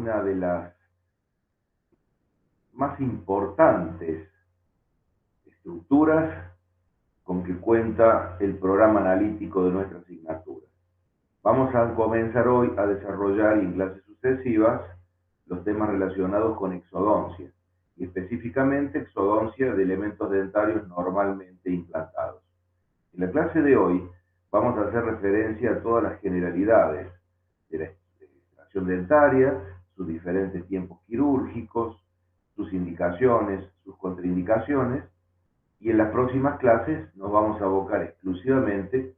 una de las más importantes estructuras con que cuenta el programa analítico de nuestra asignatura. Vamos a comenzar hoy a desarrollar en clases sucesivas los temas relacionados con exodoncia, y específicamente exodoncia de elementos dentarios normalmente implantados. En la clase de hoy vamos a hacer referencia a todas las generalidades de la extracción dentaria, sus diferentes tiempos quirúrgicos, sus indicaciones, sus contraindicaciones, y en las próximas clases nos vamos a abocar exclusivamente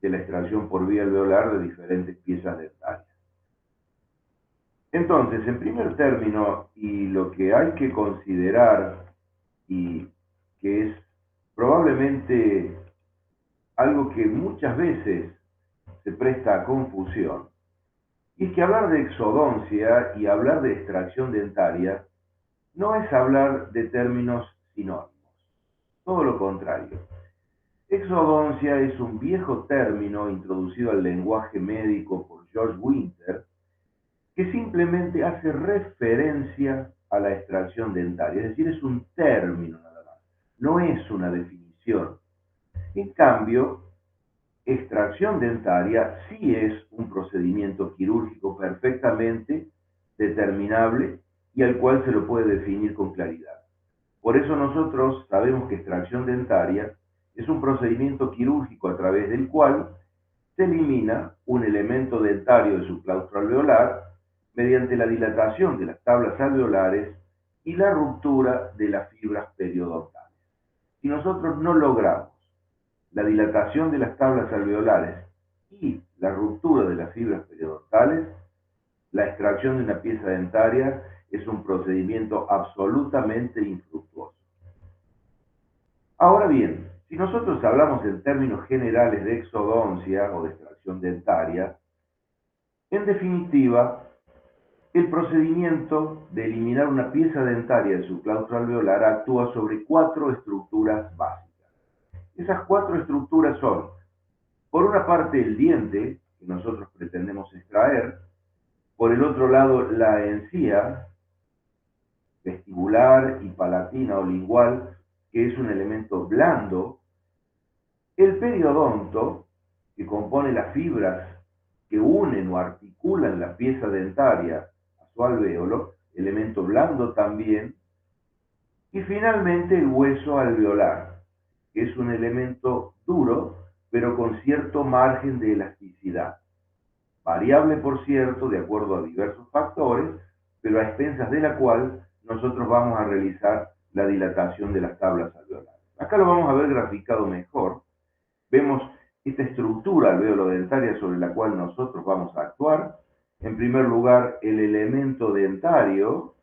de la extracción por vía alveolar de diferentes piezas dentarias. Entonces, en primer término, y lo que hay que considerar, y que es probablemente algo que muchas veces se presta a confusión, y es que hablar de exodoncia y hablar de extracción dentaria no es hablar de términos sinónimos, todo lo contrario. Exodoncia es un viejo término introducido al lenguaje médico por George Winter, que simplemente hace referencia a la extracción dentaria, es decir, es un término nada más, no es una definición. En cambio, extracción dentaria sí es un procedimiento quirúrgico perfectamente determinable y al cual se lo puede definir con claridad. Por eso nosotros sabemos que extracción dentaria es un procedimiento quirúrgico a través del cual se elimina un elemento dentario de su claustro alveolar mediante la dilatación de las tablas alveolares y la ruptura de las fibras periodontales. Si nosotros no logramos la dilatación de las tablas alveolares y la ruptura de las fibras periodontales, la extracción de una pieza dentaria es un procedimiento absolutamente infructuoso. Ahora bien, si nosotros hablamos en términos generales de exodoncia o de extracción dentaria, en definitiva, el procedimiento de eliminar una pieza dentaria de su claustro alveolar actúa sobre 4 estructuras básicas. Esas 4 estructuras son, por una parte, el diente, que nosotros pretendemos extraer; por el otro lado, la encía vestibular y palatina o lingual, que es un elemento blando; el periodonto, que compone las fibras que unen o articulan la pieza dentaria a su alvéolo, elemento blando también; y finalmente el hueso alveolar, que es un elemento duro, pero con cierto margen de elasticidad, variable por cierto, de acuerdo a diversos factores, pero a expensas de la cual nosotros vamos a realizar la dilatación de las tablas alveolares. Acá lo vamos a ver graficado mejor. Vemos esta estructura alveolo-dentaria sobre la cual nosotros vamos a actuar. En primer lugar, el elemento dentario,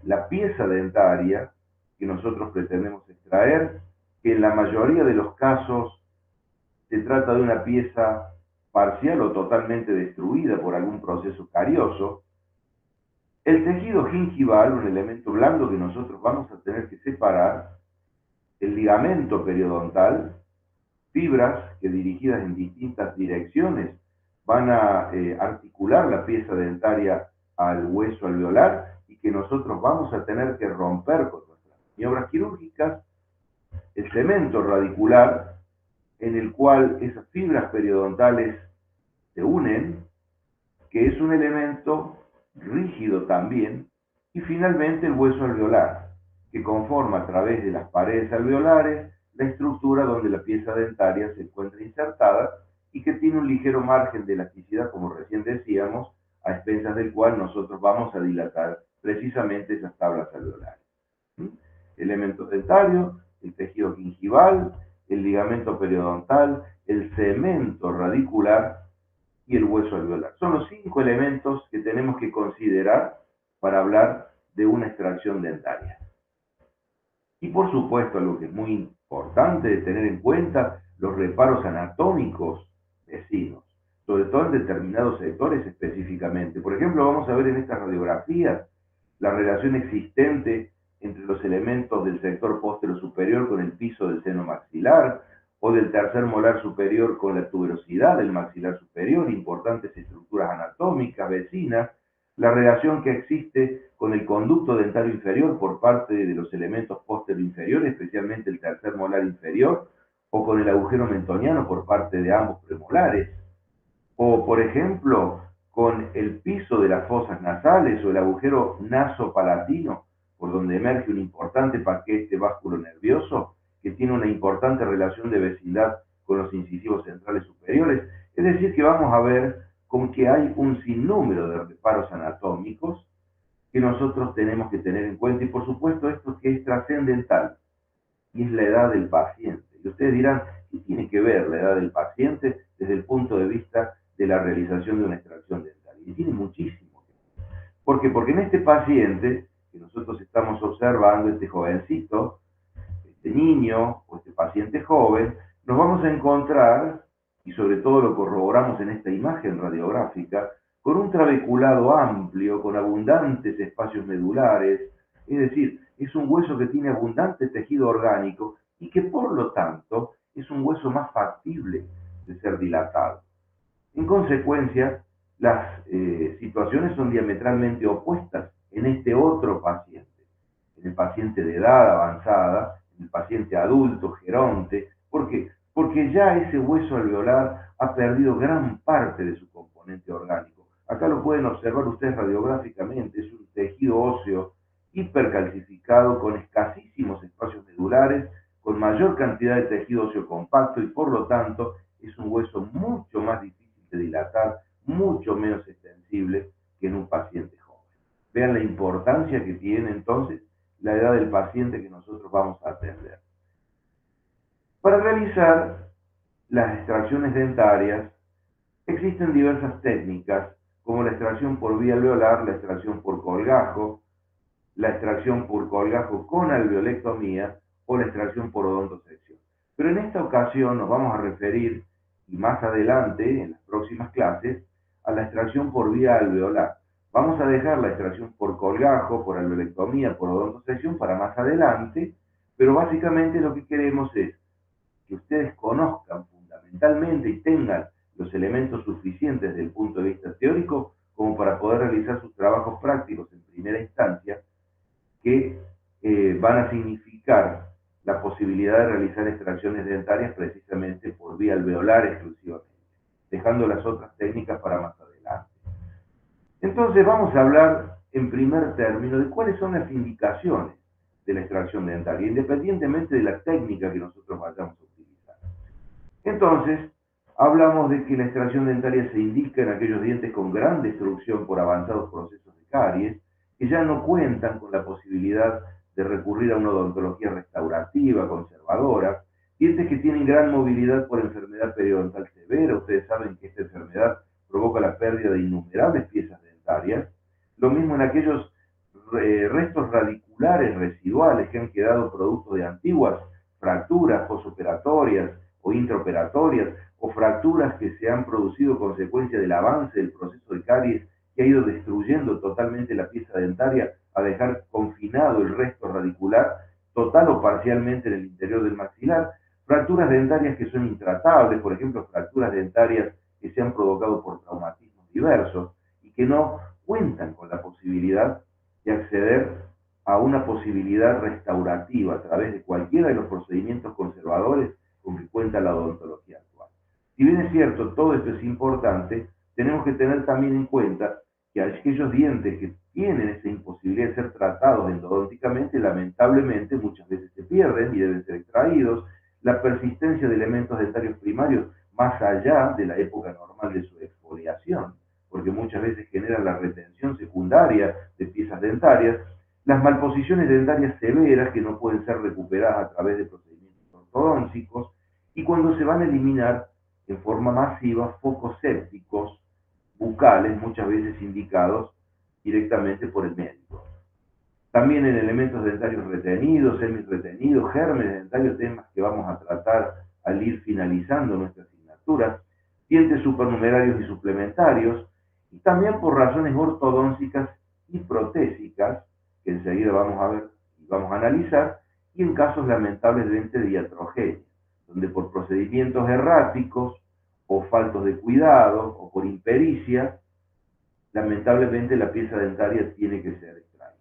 la pieza dentaria que nosotros pretendemos extraer, que en la mayoría de los casos se trata de una pieza parcial o totalmente destruida por algún proceso carioso. El tejido gingival, un elemento blando que nosotros vamos a tener que separar; el ligamento periodontal, fibras que dirigidas en distintas direcciones van a articular la pieza dentaria al hueso alveolar y que nosotros vamos a tener que romper con nuestras maniobras quirúrgicas; el cemento radicular, en el cual esas fibras periodontales se unen, que es un elemento rígido también; y finalmente el hueso alveolar, que conforma a través de las paredes alveolares la estructura donde la pieza dentaria se encuentra insertada y que tiene un ligero margen de elasticidad, como recién decíamos, a expensas del cual nosotros vamos a dilatar precisamente esas tablas alveolares. Elementos dentarios, el tejido gingival, el ligamento periodontal, el cemento radicular y el hueso alveolar. Son los 5 elementos que tenemos que considerar para hablar de una extracción dentaria. Y por supuesto, algo que es muy importante de tener en cuenta, los reparos anatómicos vecinos, sobre todo en determinados sectores específicamente. Por ejemplo, vamos a ver en estas radiografías la relación existente entre los elementos del sector póstero superior con el piso del seno maxilar, o del tercer molar superior con la tuberosidad del maxilar superior, importantes estructuras anatómicas vecinas, la relación que existe con el conducto dentario inferior por parte de los elementos póstero-inferiores, especialmente el tercer molar inferior, o con el agujero mentoniano por parte de ambos premolares, o por ejemplo, con el piso de las fosas nasales o el agujero nasopalatino, por donde emerge un importante paquete básculo nervioso que tiene una importante relación de vecindad con los incisivos centrales superiores. Es decir, que vamos a ver con que hay un sinnúmero de reparos anatómicos que nosotros tenemos que tener en cuenta, y por supuesto esto que es trascendental, y es la edad del paciente. Y ustedes dirán, ¿qué tiene que ver la edad del paciente desde el punto de vista de la realización de una extracción dental? Y tiene muchísimo. ¿Por qué? Porque en este paciente que nosotros estamos observando, este jovencito, este niño o este paciente joven, nos vamos a encontrar, y sobre todo lo corroboramos en esta imagen radiográfica, con un trabeculado amplio, con abundantes espacios medulares, es decir, es un hueso que tiene abundante tejido orgánico y que por lo tanto es un hueso más factible de ser dilatado. En consecuencia, las situaciones son diametralmente opuestas en este otro paciente, en el paciente de edad avanzada, en el paciente adulto, geronte. ¿Por qué? Porque ya ese hueso alveolar ha perdido gran parte de su componente orgánico. Acá lo pueden observar ustedes radiográficamente, es un tejido óseo hipercalcificado con escasísimos espacios medulares, con mayor cantidad de tejido óseo compacto, y por lo tanto es un hueso mucho más difícil de dilatar, mucho menos extensible que en un paciente joven. Vean la importancia que tiene entonces la edad del paciente que nosotros vamos a atender. Para realizar las extracciones dentarias existen diversas técnicas, como la extracción por vía alveolar, la extracción por colgajo, la extracción por colgajo con alveolectomía o la extracción por odontosección. Pero en esta ocasión nos vamos a referir, y más adelante, en las próximas clases, a la extracción por vía alveolar. Vamos a dejar la extracción por colgajo, por alveolectomía, por odontosección para más adelante, pero básicamente lo que queremos es que ustedes conozcan fundamentalmente y tengan los elementos suficientes desde el punto de vista teórico como para poder realizar sus trabajos prácticos en primera instancia, que van a significar la posibilidad de realizar extracciones dentarias precisamente por vía alveolar exclusivamente, dejando las otras técnicas para más adelante. Entonces vamos a hablar en primer término de cuáles son las indicaciones de la extracción dentaria, independientemente de la técnica que nosotros vayamos a utilizar. Entonces, hablamos de que la extracción dentaria se indica en aquellos dientes con gran destrucción por avanzados procesos de caries, que ya no cuentan con la posibilidad de recurrir a una odontología restaurativa, conservadora, dientes que tienen gran movilidad por enfermedad periodontal severa. Ustedes saben que esta enfermedad provoca la pérdida de innumerables piezas dentarias. Lo mismo en aquellos restos radiculares residuales que han quedado producto de antiguas fracturas posoperatorias o intraoperatorias, o fracturas que se han producido consecuencia del avance del proceso de caries que ha ido destruyendo totalmente la pieza dentaria a dejar confinado el resto radicular total o parcialmente en el interior del maxilar. Fracturas dentarias que son intratables, por ejemplo, fracturas dentarias que se han provocado por traumatismos diversos y que no cuentan con la posibilidad de acceder a una posibilidad restaurativa a través de cualquiera de los procedimientos conservadores con que cuenta la odontología actual. Si bien es cierto, todo esto es importante, tenemos que tener también en cuenta que aquellos dientes que tienen esa imposibilidad de ser tratados endodónticamente, lamentablemente muchas veces se pierden y deben ser extraídos. La persistencia de elementos dentarios primarios más allá de la época normal de su exfoliación, porque muchas veces generan la retención secundaria de piezas dentarias, las malposiciones dentarias severas que no pueden ser recuperadas a través de procedimientos ortodónticos, y cuando se van a eliminar en forma masiva focos sépticos bucales, muchas veces indicados directamente por el médico. También en elementos dentarios retenidos, semirretenidos, gérmenes dentarios, temas que vamos a tratar al ir finalizando nuestra asignatura, dientes supernumerarios y suplementarios, y también por razones ortodónticas y protésicas, que enseguida vamos a ver y vamos a analizar, y en casos lamentables de entes de iatrogenia, donde por procedimientos erráticos o faltos de cuidado o por impericia lamentablemente la pieza dentaria tiene que ser extraída.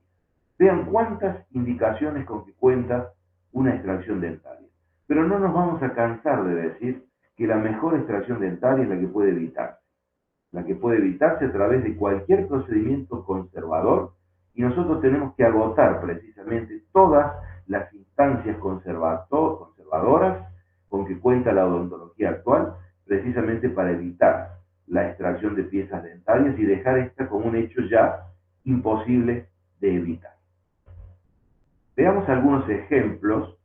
Vean cuántas indicaciones con que cuenta una extracción dentaria. Pero no nos vamos a cansar de decir que la mejor extracción dentaria es la que puede evitarse. La que puede evitarse a través de cualquier procedimiento conservador, y nosotros tenemos que agotar precisamente todas las instancias conservadoras con que cuenta la odontología actual, precisamente para evitar la extracción de piezas dentarias y dejar esta como un hecho ya imposible de evitar. Veamos algunos ejemplos.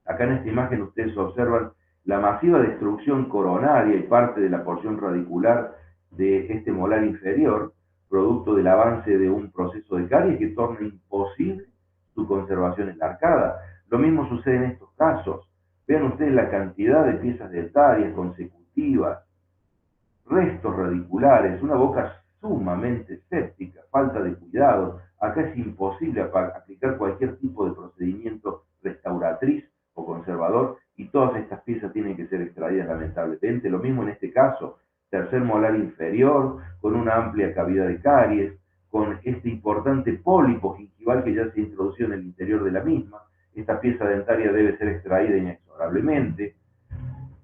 Acá en esta imagen ustedes observan la masiva destrucción coronaria y parte de la porción radicular de este molar inferior, producto del avance de un proceso de caries que torna imposible su conservación en la arcada. Lo mismo sucede en estos casos. Vean ustedes la cantidad de piezas dentarias consecutivas, restos radiculares, una boca sumamente séptica, falta de cuidado. Acá es imposible aplicar cualquier tipo de procedimiento restauratriz o conservador, y todas estas piezas tienen que ser extraídas lamentablemente. Lo mismo en este caso, tercer molar inferior, con una amplia cavidad de caries, con este importante pólipo gingival que ya se introdució en el interior de la misma. Esta pieza dentaria debe ser extraída inexorablemente.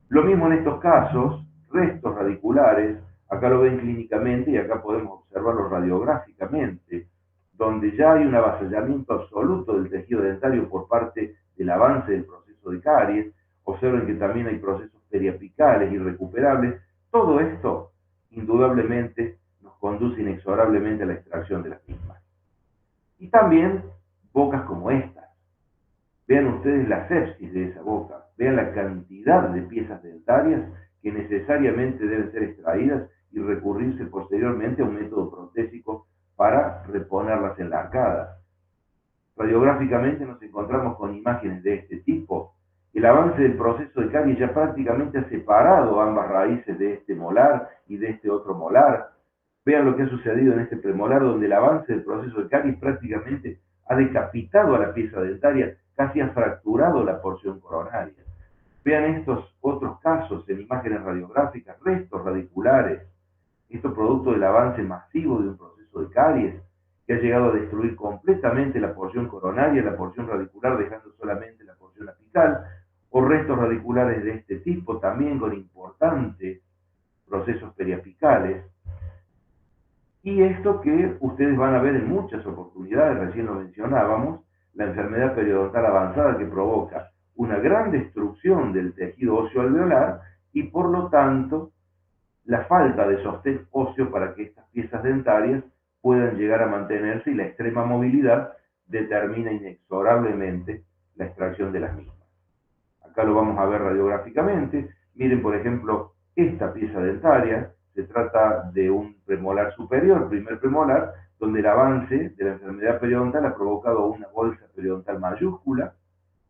Lo mismo en estos casos, restos radiculares, acá lo ven clínicamente y acá podemos observarlo radiográficamente, donde ya hay un avasallamiento absoluto del tejido dentario por parte del avance del proceso de caries. Observen que también hay procesos periapicales irrecuperables. Todo esto, indudablemente, nos conduce inexorablemente a la extracción de las mismas. Y también bocas como esta. Vean ustedes la sepsis de esa boca, vean la cantidad de piezas dentarias que necesariamente deben ser extraídas y recurrirse posteriormente a un método protésico para reponerlas en la arcada. Radiográficamente nos encontramos con imágenes de este tipo. El avance del proceso de caries ya prácticamente ha separado ambas raíces de este molar y de este otro molar. Vean lo que ha sucedido en este premolar, donde el avance del proceso de caries prácticamente ha decapitado a la pieza dentaria, casi ha fracturado la porción coronaria. Vean estos otros casos en imágenes radiográficas, restos radiculares, esto producto del avance masivo de un proceso de caries que ha llegado a destruir completamente la porción coronaria, la porción radicular, dejando solamente la porción apical, o restos radiculares de este tipo, también con importantes procesos periapicales. Y esto que ustedes van a ver en muchas oportunidades, recién lo mencionábamos, la enfermedad periodontal avanzada que provoca una gran destrucción del tejido óseo alveolar y por lo tanto la falta de sostén óseo para que estas piezas dentarias puedan llegar a mantenerse, y la extrema movilidad determina inexorablemente la extracción de las mismas. Acá lo vamos a ver radiográficamente. Miren, por ejemplo, esta pieza dentaria. Se trata de un premolar superior, primer premolar, donde el avance de la enfermedad periodontal ha provocado una bolsa periodontal mayúscula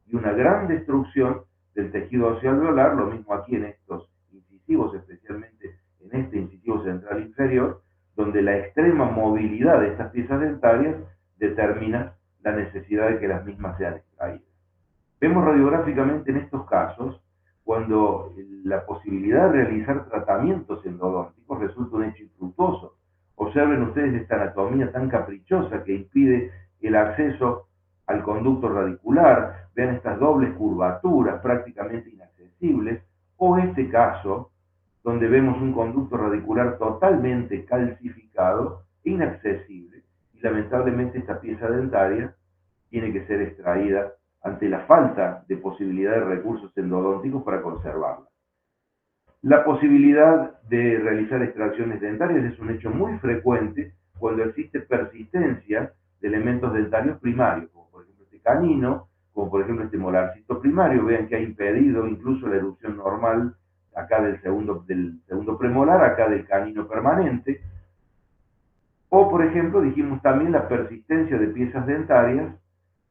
y una gran destrucción del tejido óseo alveolar. Lo mismo aquí en estos incisivos, especialmente en este incisivo central inferior, donde la extrema movilidad de estas piezas dentarias determina la necesidad de que las mismas sean extraídas. Vemos radiográficamente en estos casos cuando la posibilidad de realizar tratamientos endodónticos resulta un hecho infructuoso. Observen ustedes esta anatomía tan caprichosa que impide el acceso al conducto radicular. Vean estas dobles curvaturas prácticamente inaccesibles, o este caso donde vemos un conducto radicular totalmente calcificado, inaccesible, y lamentablemente esta pieza dentaria tiene que ser extraída ante la falta de posibilidad de recursos endodónticos para conservarla. La posibilidad de realizar extracciones dentarias es un hecho muy frecuente cuando existe persistencia de elementos dentarios primarios, como por ejemplo este canino, como por ejemplo este molarcito primario. Vean que ha impedido incluso la erupción normal acá del segundo premolar, acá del canino permanente. O por ejemplo, dijimos también la persistencia de piezas dentarias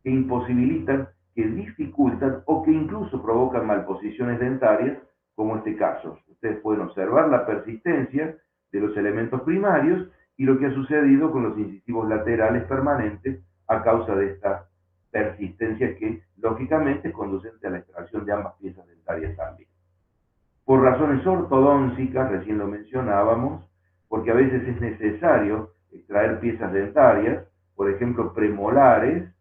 que imposibilitan, que dificultan o que incluso provocan malposiciones dentarias, como este caso. Ustedes pueden observar la persistencia de los elementos primarios y lo que ha sucedido con los incisivos laterales permanentes a causa de esta persistencia que, lógicamente, es conducente a la extracción de ambas piezas dentarias también. Por razones ortodónticas, recién lo mencionábamos, porque a veces es necesario extraer piezas dentarias, por ejemplo, premolares,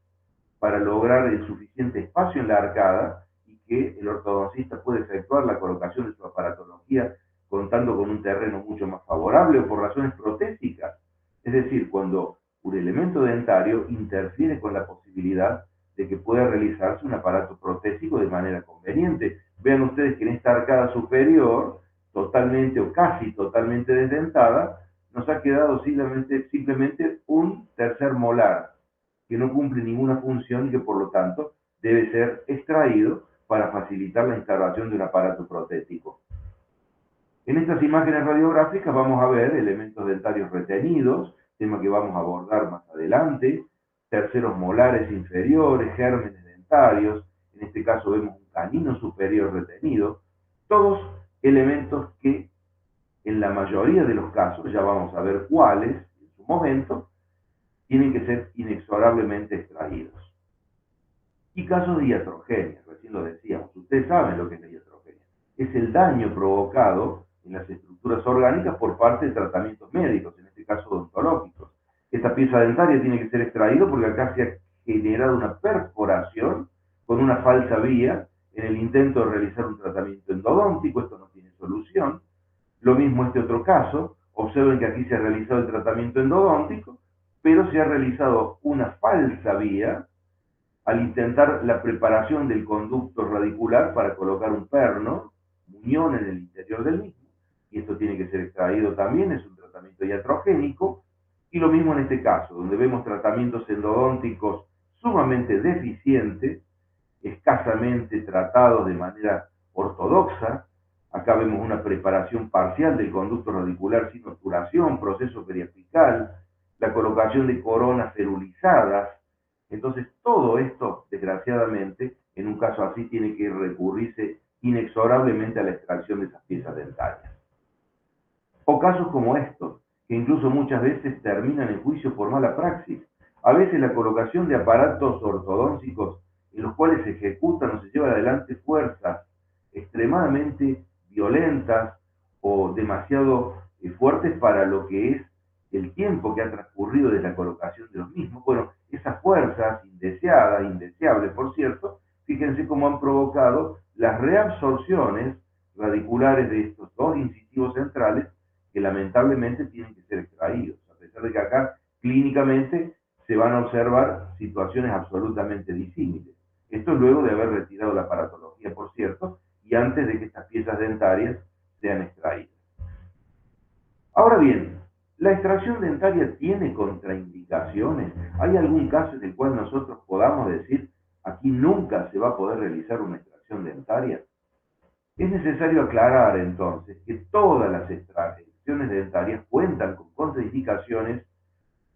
para lograr el suficiente espacio en la arcada y que el ortodoncista pueda efectuar la colocación de su aparatología contando con un terreno mucho más favorable o por razones protésicas. Es decir, cuando un elemento dentario interfiere con la posibilidad de que pueda realizarse un aparato protésico de manera conveniente. Vean ustedes que en esta arcada superior, totalmente o casi totalmente desdentada, nos ha quedado simplemente un tercer molar que no cumple ninguna función y que por lo tanto debe ser extraído para facilitar la instalación de un aparato protético. En estas imágenes radiográficas vamos a ver elementos dentarios retenidos, tema que vamos a abordar más adelante, terceros molares inferiores, gérmenes dentarios, en este caso vemos un canino superior retenido, todos elementos que en la mayoría de los casos, ya vamos a ver cuáles en su momento, tienen que ser inexorablemente extraídos. Y casos de iatrogenia, recién lo decíamos, ustedes saben lo que es la iatrogenia. Es el daño provocado en las estructuras orgánicas por parte de tratamientos médicos, en este caso odontológicos. Esta pieza dentaria tiene que ser extraída porque acá se ha generado una perforación con una falsa vía en el intento de realizar un tratamiento endodóntico, esto no tiene solución. Lo mismo este otro caso, observen que aquí se ha realizado el tratamiento endodóntico, pero se ha realizado una falsa vía al intentar la preparación del conducto radicular para colocar un perno, muñón en el interior del mismo, y esto tiene que ser extraído también, es un tratamiento iatrogénico, y lo mismo en este caso, donde vemos tratamientos endodónticos sumamente deficientes, escasamente tratados de manera ortodoxa. Acá vemos una preparación parcial del conducto radicular sin obturación, proceso periapical, la colocación de coronas ferulizadas. Entonces, todo esto, desgraciadamente, en un caso así, tiene que recurrirse inexorablemente a la extracción de esas piezas dentarias. O casos como estos, que incluso muchas veces terminan en juicio por mala praxis. A veces la colocación de aparatos ortodónticos en los cuales se ejecutan o se llevan adelante fuerzas extremadamente violentas o demasiado fuertes para lo que es el tiempo que ha transcurrido desde la colocación de los mismos. Bueno, esas fuerzas indeseadas, indeseables por cierto, fíjense cómo han provocado las reabsorciones radiculares de estos dos incisivos centrales que lamentablemente tienen que ser extraídos, a pesar de que acá clínicamente se van a observar situaciones absolutamente disímiles. Esto es luego de haber retirado la aparatología, por cierto, y antes de que estas piezas dentarias sean extraídas. Ahora bien, ¿la extracción dentaria tiene contraindicaciones? ¿Hay algún caso en el cual nosotros podamos decir, aquí nunca se va a poder realizar una extracción dentaria? Es necesario aclarar entonces que todas las extracciones dentarias cuentan con contraindicaciones,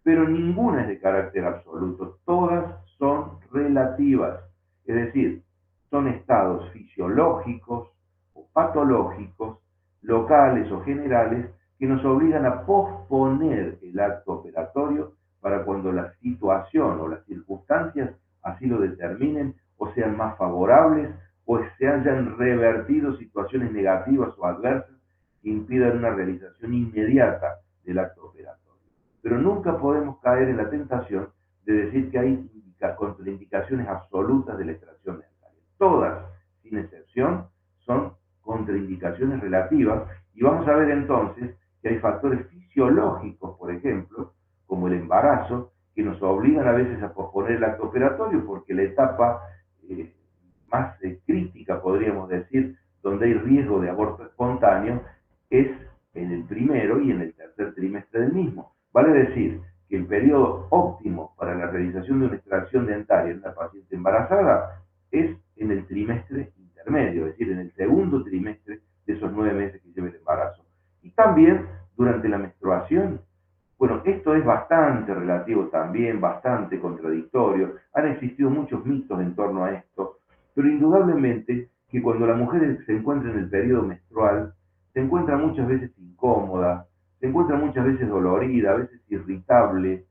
pero ninguna es de carácter absoluto, todas son relativas, es decir, son estados fisiológicos o patológicos, locales o generales, que nos obligan a posponer el acto operatorio para cuando la situación o las circunstancias así lo determinen o sean más favorables o se hayan revertido situaciones negativas o adversas que impidan una realización inmediata del acto operatorio. Pero nunca podemos caer en la tentación de decir que hay contraindicaciones absolutas de la extracción dentaria. Todas, sin excepción, son contraindicaciones relativas y vamos a ver entonces que hay factores fisiológicos, por ejemplo, como el embarazo, que nos obligan a veces a posponer el acto operatorio porque la etapa más crítica, podríamos decir, donde hay riesgo de aborto espontáneo, es en el primero y en el tercer trimestre del mismo. Vale decir que el periodo óptimo para la realización de una extracción dentaria en una paciente embarazada es en el trimestre intermedio, es decir, en el segundo trimestre de esos 9 meses que lleva el embarazo. Y también durante la menstruación. Bueno, esto es bastante relativo también, bastante contradictorio. Han existido muchos mitos en torno a esto, pero indudablemente que cuando la mujer se encuentra en el periodo menstrual, se encuentra muchas veces incómoda, se encuentra muchas veces dolorida, a veces irritable,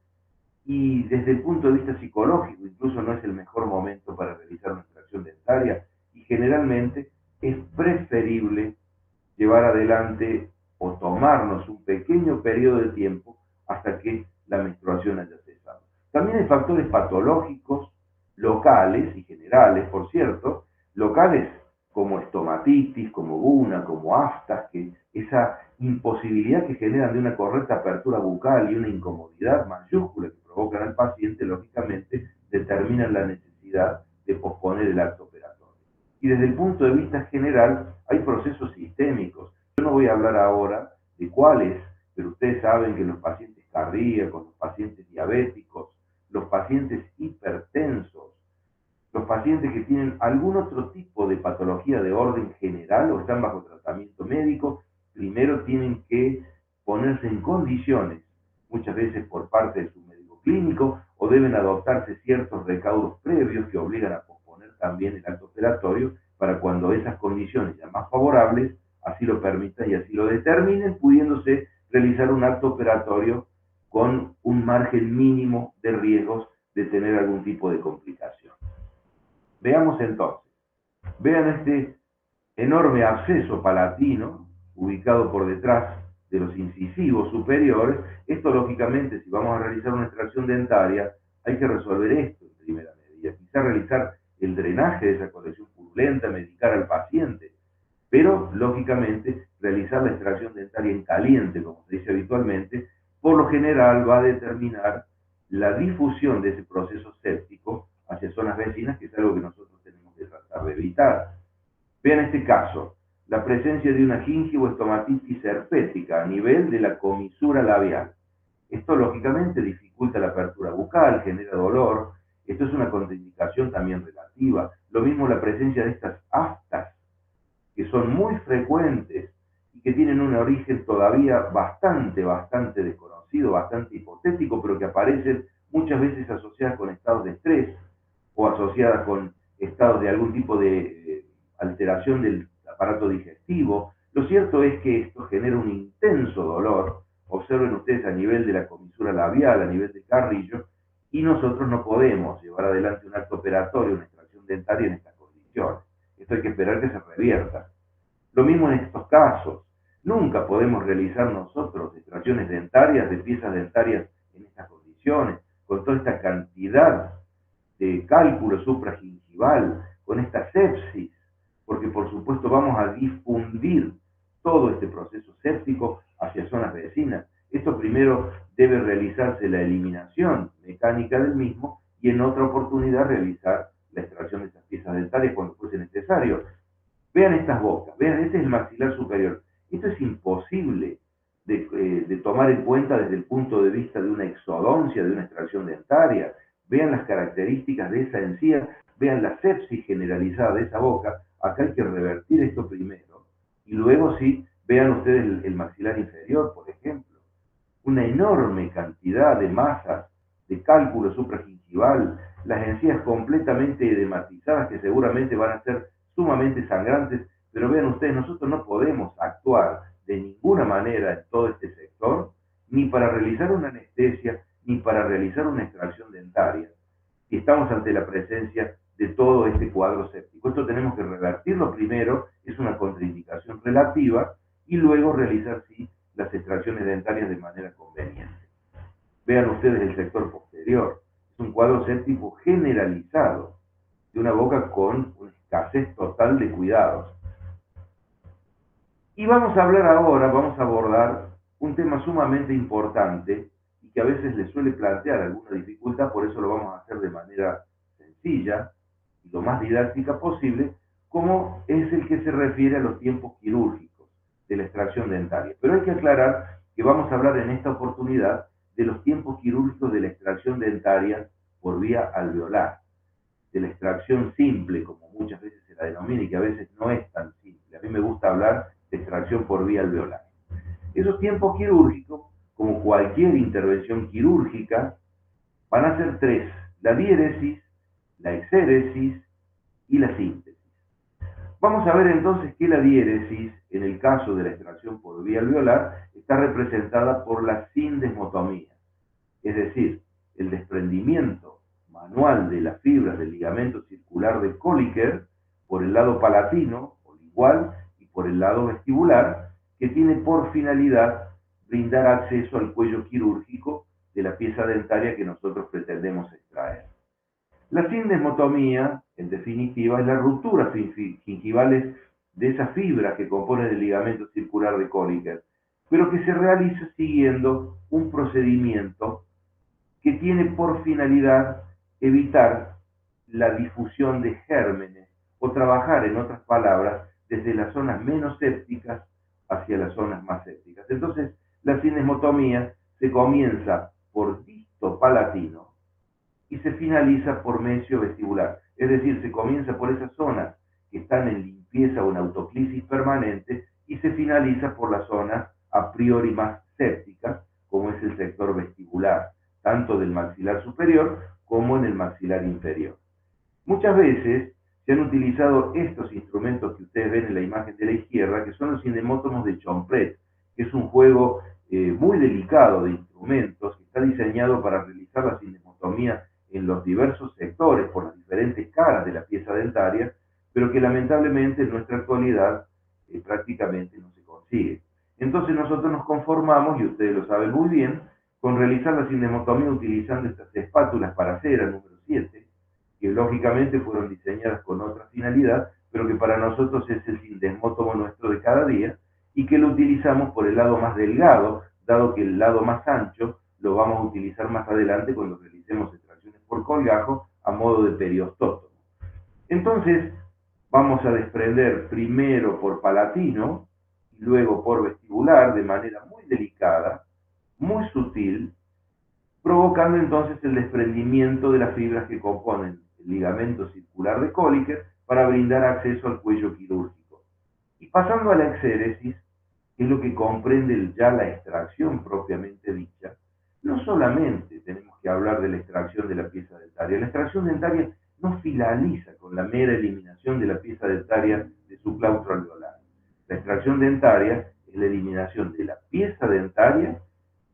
y desde el punto de vista psicológico incluso no es el mejor momento para realizar una extracción dentaria, y generalmente es preferible llevar adelante o tomarnos un pequeño periodo de tiempo hasta que la menstruación haya cesado. También hay factores patológicos locales y generales, por cierto, locales como estomatitis, como guna, como aftas, que esa imposibilidad que generan de una correcta apertura bucal y una incomodidad mayúscula que provocan al paciente, lógicamente, determinan la necesidad de posponer el acto operatorio. Y desde el punto de vista general, hay procesos sistémicos. Yo no voy a hablar ahora de cuáles, pero ustedes saben que los pacientes cardíacos, los pacientes diabéticos, los pacientes hipertensos, los pacientes que tienen algún otro tipo de patología de orden general o están bajo tratamiento médico, primero tienen que ponerse en condiciones, muchas veces por parte de su médico clínico, o deben adoptarse ciertos recaudos previos que obligan a posponer también el acto operatorio para cuando esas condiciones ya más favorables así lo permitan y así lo determinen, pudiéndose realizar un acto operatorio con un margen mínimo de riesgos de tener algún tipo de complicación. Veamos entonces, vean este enorme absceso palatino ubicado por detrás de los incisivos superiores. Esto lógicamente, si vamos a realizar una extracción dentaria, hay que resolver esto en primera medida, quizá realizar el drenaje de esa colección purulenta, medicar al paciente, pero lógicamente realizar la extracción dentaria en caliente, como se dice habitualmente, por lo general va a determinar la difusión de ese proceso séptico hacia zonas vecinas, que es algo que nosotros tenemos que tratar de evitar. Vean este caso, la presencia de una gingivoestomatitis herpética a nivel de la comisura labial. Esto lógicamente dificulta la apertura bucal, genera dolor. Esto es una contraindicación también relativa. Lo mismo la presencia de estas aftas, que son muy frecuentes y que tienen un origen todavía bastante desconocido, bastante hipotético, pero que aparecen muchas veces asociadas con estados de estrés o asociadas con estados de algún tipo de alteración del aparato digestivo. Lo cierto es que esto genera un intenso dolor, observen ustedes a nivel de la comisura labial, a nivel del carrillo, y nosotros no podemos llevar adelante un acto operatorio, una extracción dentaria en estas condiciones. Esto hay que esperar que se revierta. Lo mismo en estos casos. Nunca podemos realizar nosotros extracciones dentarias de piezas dentarias en estas condiciones, con toda esta cantidad de cálculo supragingival, con esta sepsis, porque por supuesto vamos a difundir todo este proceso séptico hacia zonas vecinas. Esto primero debe realizarse la eliminación mecánica del mismo y en otra oportunidad realizar la extracción de estas piezas dentarias cuando fuese necesario. Vean estas bocas, vean, este es el maxilar superior. Esto es imposible de tomar en cuenta desde el punto de vista de una exodoncia, de una extracción dentaria. Vean las características de esa encía, vean la sepsis generalizada de esa boca. Acá hay que revertir esto primero. Y luego sí, vean ustedes el maxilar inferior, por ejemplo. Una enorme cantidad de masas de cálculo supragingival, las encías completamente edematizadas que seguramente van a ser sumamente sangrantes, pero vean ustedes, nosotros no podemos actuar de ninguna manera en todo este sector, ni para realizar una anestesia, ni para realizar una extracción dentaria, si estamos ante la presencia de todo este cuadro séptico. Esto tenemos que revertirlo primero, es una contraindicación relativa, y luego realizar, sí, las extracciones dentarias de manera conveniente. Vean ustedes el sector posterior, es un cuadro séptico generalizado, de una boca con una escasez total de cuidados. Y vamos a hablar ahora, vamos a abordar un tema sumamente importante y que a veces le suele plantear alguna dificultad, por eso lo vamos a hacer de manera sencilla y lo más didáctica posible, como es el que se refiere a los tiempos quirúrgicos de la extracción dentaria. Pero hay que aclarar que vamos a hablar en esta oportunidad de los tiempos quirúrgicos de la extracción dentaria por vía alveolar, de la extracción simple, como muchas veces se la denomina y que a veces no es tan simple. A mí me gusta hablar de extracción por vía alveolar. Esos tiempos quirúrgicos, como cualquier intervención quirúrgica, van a ser tres: la diéresis, la exéresis y la síntesis. Vamos a ver entonces que la diéresis, en el caso de la extracción por vía alveolar, está representada por la sindesmotomía, es decir, el desprendimiento manual de las fibras del ligamento circular de Colliker por el lado palatino, o igual, y por el lado vestibular, que tiene por finalidad brindar acceso al cuello quirúrgico de la pieza dentaria que nosotros pretendemos extraer. La sindesmotomía, en definitiva, es la ruptura gingivales de esas fibras que componen el ligamento circular de Colliker, pero que se realiza siguiendo un procedimiento que tiene por finalidad evitar la difusión de gérmenes o trabajar, en otras palabras, desde las zonas menos sépticas hacia las zonas más sépticas. Entonces, la sindesmotomía se comienza por disto palatino y se finaliza por mencio vestibular. Es decir, se comienza por esas zonas que están en limpieza o en autoclisis permanente y se finaliza por las zonas a priori más sépticas, como es el sector vestibular, tanto del maxilar superior como en el maxilar inferior. Muchas veces se han utilizado estos instrumentos que ustedes ven en la imagen de la izquierda, que son los sindemótomos de Chompret, que es un juego muy delicado de instrumentos, que está diseñado para realizar la sindesmotomía en los diversos sectores, por las diferentes caras de la pieza dentaria, pero que lamentablemente en nuestra actualidad prácticamente no se consigue. Entonces nosotros nos conformamos, y ustedes lo saben muy bien, con realizar la sindesmotomía utilizando estas espátulas para cera número 7, que lógicamente fueron diseñadas con otra finalidad, pero que para nosotros es el sindesmótomo nuestro de cada día, y que lo utilizamos por el lado más delgado, dado que el lado más ancho lo vamos a utilizar más adelante cuando realicemos extracciones por colgajo a modo de periostótomo. Entonces, vamos a desprender primero por palatino y luego por vestibular de manera muy delicada, muy sutil, provocando entonces el desprendimiento de las fibras que componen el ligamento circular de Colliker para brindar acceso al cuello quirúrgico. Y pasando a la exéresis, que es lo que comprende ya la extracción propiamente dicha, no solamente tenemos que hablar de la extracción de la pieza dentaria. La extracción dentaria no finaliza con la mera eliminación de la pieza dentaria de su claustro alveolar. La extracción dentaria es la eliminación de la pieza dentaria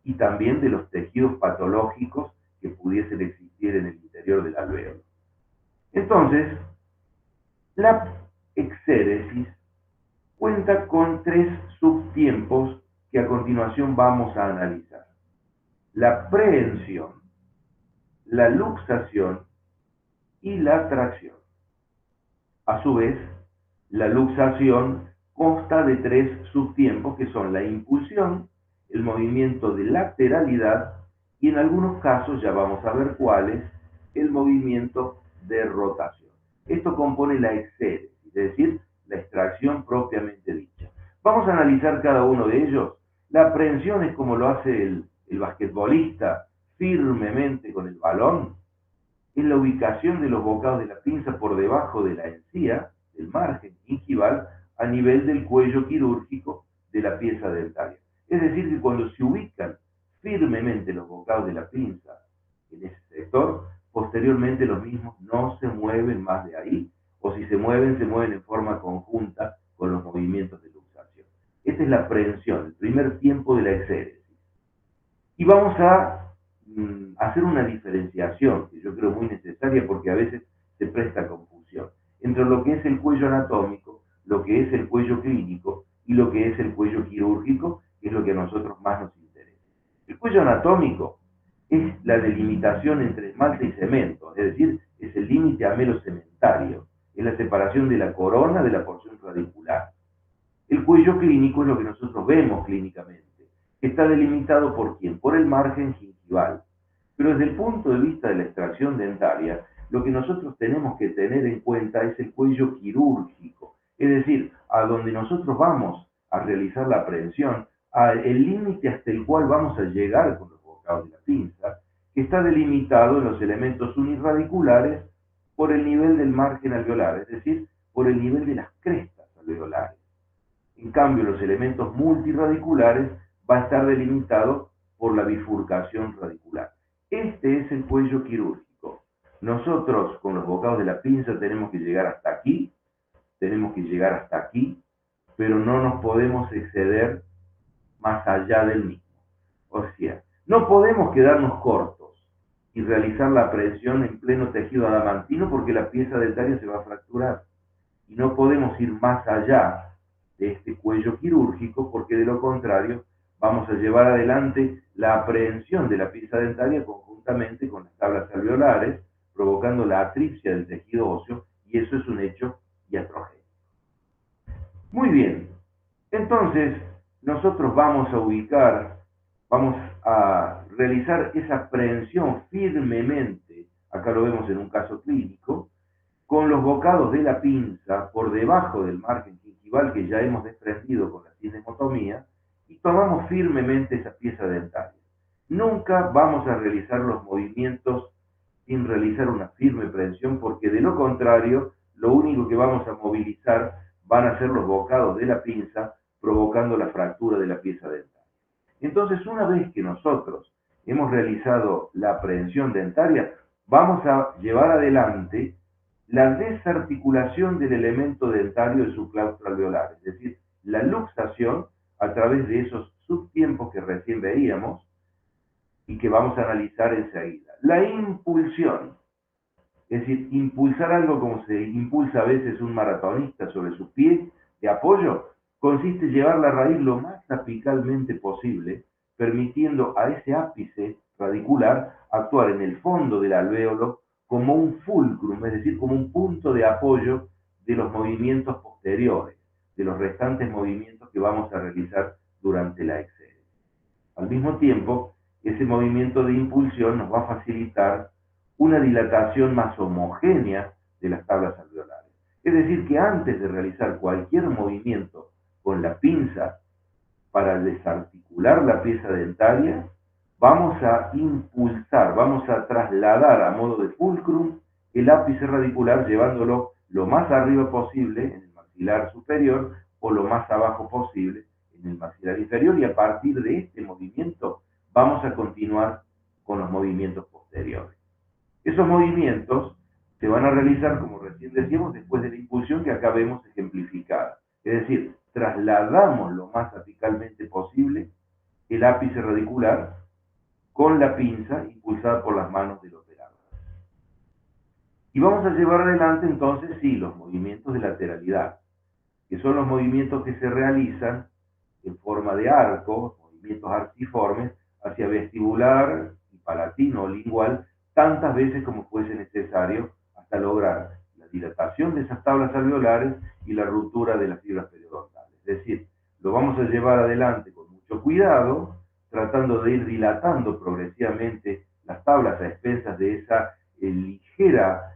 y también de los tejidos patológicos que pudiesen existir en el interior del alvéolo. Entonces, la exéresis cuenta con 3 subtiempos que a continuación vamos a analizar: la prehensión, la luxación y la tracción. A su vez, la luxación consta de 3 subtiempos que son la impulsión, el movimiento de lateralidad y en algunos casos, ya vamos a ver cuáles, el movimiento de rotación. Esto compone la exéresis, es decir, la extracción propiamente dicha. Vamos a analizar cada uno de ellos. La aprehensión es como lo hace el basquetbolista firmemente con el balón. Es la ubicación de los bocados de la pinza por debajo de la encía, del margen gingival, a nivel del cuello quirúrgico de la pieza dentaria. Es decir, que cuando se ubican firmemente los bocados de la pinza en ese sector, posteriormente los mismos no se mueven más de ahí, o si se mueven en forma conjunta con los movimientos de luxación. Esta es la prehensión, el primer tiempo de la exéresis. Y vamos a hacer una diferenciación, que yo creo muy necesaria porque a veces se presta confusión, entre lo que es el cuello anatómico, lo que es el cuello clínico y lo que es el cuello quirúrgico, que es lo que a nosotros más nos interesa. El cuello anatómico es la delimitación entre esmalte y cemento, es decir, es el límite amelocementario, es la separación de la corona de la porción radicular. El cuello clínico es lo que nosotros vemos clínicamente, que está delimitado ¿por quién? Por el margen gingival. Pero desde el punto de vista de la extracción dentaria, lo que nosotros tenemos que tener en cuenta es el cuello quirúrgico, es decir, a donde nosotros vamos a realizar la aprehensión, el límite hasta el cual vamos a llegar con los bocados de la pinza, que está delimitado en los elementos unirradiculares por el nivel del margen alveolar, es decir, por el nivel de las crestas alveolares. En cambio, los elementos multiradiculares va a estar delimitado por la bifurcación radicular. Este es el cuello quirúrgico. Nosotros, con los bocados de la pinza, tenemos que llegar hasta aquí, tenemos que llegar hasta aquí, pero no nos podemos exceder más allá del mismo. O sea, no podemos quedarnos cortos y realizar la aprehensión en pleno tejido adamantino porque la pieza dentaria se va a fracturar. Y no podemos ir más allá de este cuello quirúrgico, porque de lo contrario vamos a llevar adelante la aprehensión de la pieza dentaria conjuntamente con las tablas alveolares, provocando la atripsia del tejido óseo, y eso es un hecho iatrogénico. Muy bien, entonces nosotros vamos a realizar esa prehensión firmemente, acá lo vemos en un caso clínico, con los bocados de la pinza por debajo del margen gingival que ya hemos desprendido con la cinemotomía, y tomamos firmemente esa pieza dentaria. Nunca vamos a realizar los movimientos sin realizar una firme prehensión, porque de lo contrario, lo único que vamos a movilizar van a ser los bocados de la pinza, provocando la fractura de la pieza dentaria. Entonces, una vez que nosotros hemos realizado la prehensión dentaria, vamos a llevar adelante la desarticulación del elemento dentario de su claustro alveolar, es decir, la luxación a través de esos subtiempos que recién veíamos y que vamos a analizar enseguida. La impulsión, es decir, impulsar algo como se impulsa a veces un maratonista sobre su pie de apoyo, consiste en llevar la raíz lo más apicalmente posible, permitiendo a ese ápice radicular actuar en el fondo del alvéolo como un fulcrum, es decir, como un punto de apoyo de los movimientos posteriores, de los restantes movimientos que vamos a realizar durante la exégesis. Al mismo tiempo, ese movimiento de impulsión nos va a facilitar una dilatación más homogénea de las tablas alveolares. Es decir, que antes de realizar cualquier movimiento con la pinza para desarticular la pieza dentaria, vamos a impulsar, vamos a trasladar a modo de fulcrum el ápice radicular, llevándolo lo más arriba posible en el maxilar superior o lo más abajo posible en el maxilar inferior, y a partir de este movimiento vamos a continuar con los movimientos posteriores. Esos movimientos se van a realizar, como recién decíamos, después de la impulsión que acá vemos ejemplificada. Es decir, trasladamos lo más apicalmente posible el ápice radicular con la pinza impulsada por las manos del operador. Y vamos a llevar adelante entonces, sí, los movimientos de lateralidad, que son los movimientos que se realizan en forma de arco, movimientos arciformes, hacia vestibular y palatino o lingual, tantas veces como fuese necesario hasta lograr la dilatación de esas tablas alveolares y la ruptura de las fibras periodontales. Es decir, lo vamos a llevar adelante con mucho cuidado, tratando de ir dilatando progresivamente las tablas a expensas de esa ligera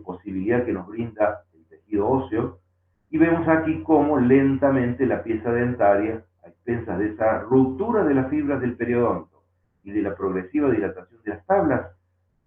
posibilidad que nos brinda el tejido óseo, y vemos aquí cómo lentamente la pieza dentaria, a expensas de esa ruptura de las fibras del periodonto y de la progresiva dilatación de las tablas,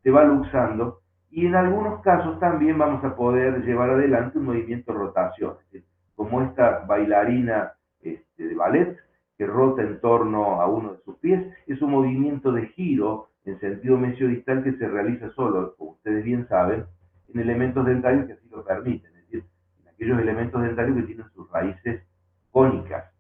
se va luxando, y en algunos casos también vamos a poder llevar adelante un movimiento de rotación, es decir, como esta bailarina de ballet que rota en torno a uno de sus pies. Es un movimiento de giro en sentido mesiodistal que se realiza solo, como ustedes bien saben, en elementos dentarios que así lo permiten, es decir, en aquellos elementos dentarios que tienen sus raíces cónicas.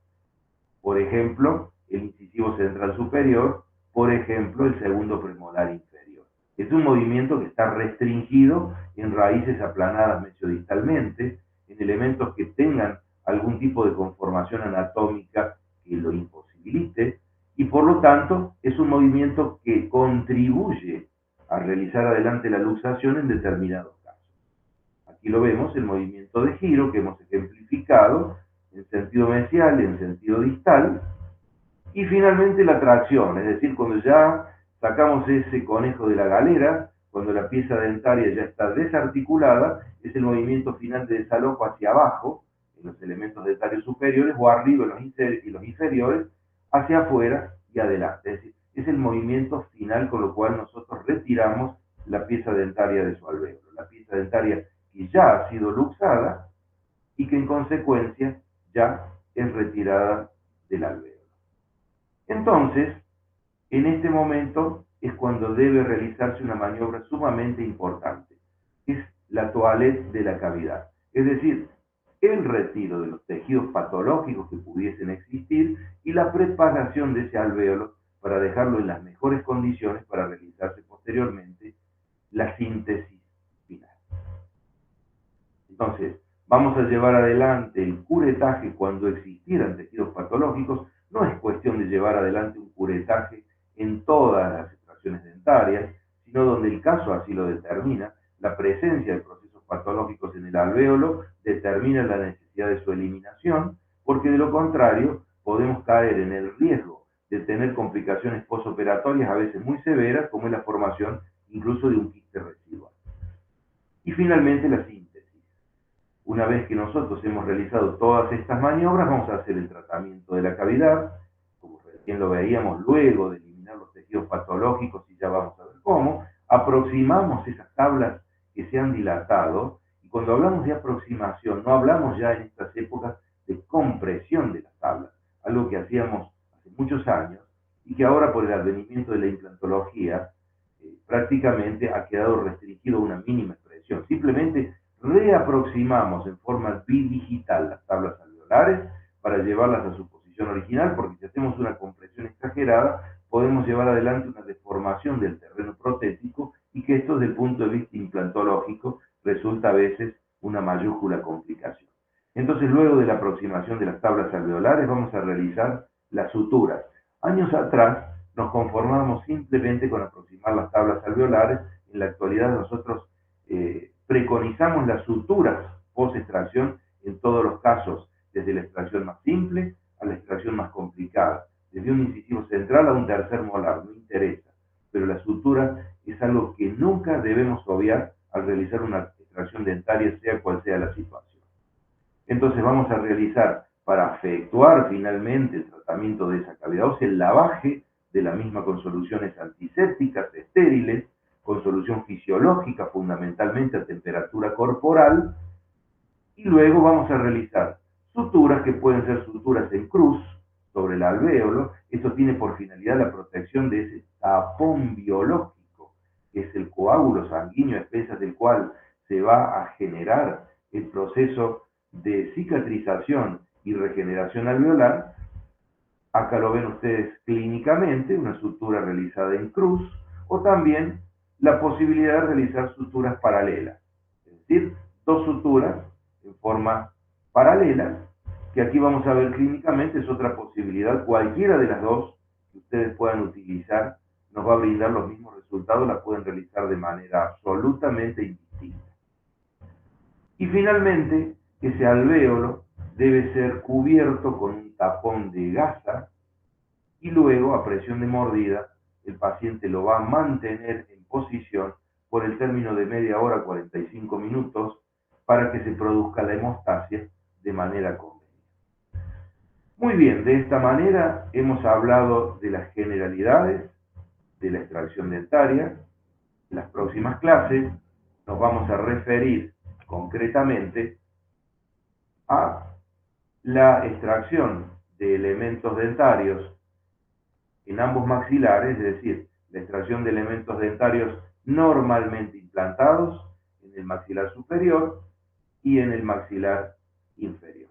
Por ejemplo, el incisivo central superior, por ejemplo, el segundo premolar inferior. Es un movimiento que está restringido en raíces aplanadas mesiodistalmente, en elementos que tengan algún tipo de conformación anatómica que lo imposibilite, y por lo tanto es un movimiento que contribuye a realizar adelante la luxación en determinados casos. Aquí lo vemos, el movimiento de giro que hemos ejemplificado en sentido mesial y en sentido distal, y finalmente la tracción, es decir, cuando ya sacamos ese conejo de la galera, cuando la pieza dentaria ya está desarticulada, es el movimiento final de desalojo hacia abajo, en los elementos dentarios superiores, o arriba en los inferiores, hacia afuera y adelante. Es decir, es el movimiento final con lo cual nosotros retiramos la pieza dentaria de su alvéolo. La pieza dentaria que ya ha sido luxada y que en consecuencia ya es retirada del alvéolo. Entonces, en este momento es cuando debe realizarse una maniobra sumamente importante, que es la toilette de la cavidad. Es decir, el retiro de los tejidos patológicos que pudiesen existir y la preparación de ese alvéolo para dejarlo en las mejores condiciones para realizarse posteriormente la síntesis final. Entonces, vamos vamos a llevar adelante el curetaje cuando existieran tejidos patológicos. No es cuestión de llevar adelante un curetaje en todas las extracciones dentarias, sino donde el caso así lo determina, la presencia de procesos patológicos en el alvéolo determina la necesidad de su eliminación, porque de lo contrario podemos caer en el riesgo de tener complicaciones postoperatorias a veces muy severas, como es la formación incluso de un quiste residual. Y finalmente la síntesis. Una vez que nosotros hemos realizado todas estas maniobras, vamos a hacer el tratamiento de la cavidad, como recién lo veíamos, luego de eliminar los tejidos patológicos, y ya vamos a ver cómo, aproximamos esas tablas que se han dilatado, y cuando hablamos de aproximación, no hablamos ya en estas épocas de compresión de las tablas, algo que hacíamos hace muchos años, y que ahora por el advenimiento de la implantología, prácticamente ha quedado restringido a una mínima expresión. Simplemente reaproximamos en forma bidigital las tablas alveolares para llevarlas a su posición original, porque si hacemos una compresión exagerada, podemos llevar adelante una deformación del terreno protético, y que esto desde el punto de vista implantológico resulta a veces una mayúscula complicación. Entonces, luego de la aproximación de las tablas alveolares, vamos a realizar las suturas. Años atrás nos conformamos simplemente con aproximar las tablas alveolares. En la actualidad nosotros preconizamos las suturas post-extracción en todos los casos, desde la extracción más simple a la extracción más complicada, desde un incisivo central a un tercer molar, no interesa, pero la sutura es algo que nunca debemos obviar al realizar una extracción dentaria, sea cual sea la situación. Entonces vamos a realizar, para efectuar finalmente el tratamiento de esa cavidad ósea, el lavaje de la misma con soluciones antisépticas estériles, con solución fisiológica fundamentalmente a temperatura corporal, y luego vamos a realizar suturas que pueden ser suturas en cruz sobre el alvéolo. Esto tiene por finalidad la protección de ese tapón biológico, que es el coágulo sanguíneo a expensas del cual se va a generar el proceso de cicatrización y regeneración alveolar. Acá lo ven ustedes clínicamente, una sutura realizada en cruz, o también la posibilidad de realizar suturas paralelas, es decir, dos suturas en forma paralela, que aquí vamos a ver clínicamente, es otra posibilidad. Cualquiera de las dos que ustedes puedan utilizar nos va a brindar los mismos resultados, la pueden realizar de manera absolutamente indistinta. Y finalmente, ese alvéolo debe ser cubierto con un tapón de gasa, y luego, a presión de mordida, el paciente lo va a mantener en posición por el término de media hora, 45 minutos, para que se produzca la hemostasia de manera conveniente. Muy bien, de esta manera hemos hablado de las generalidades de la extracción dentaria. En las próximas clases nos vamos a referir concretamente a la extracción de elementos dentarios en ambos maxilares, es decir, la extracción de elementos dentarios normalmente implantados en el maxilar superior y en el maxilar inferior.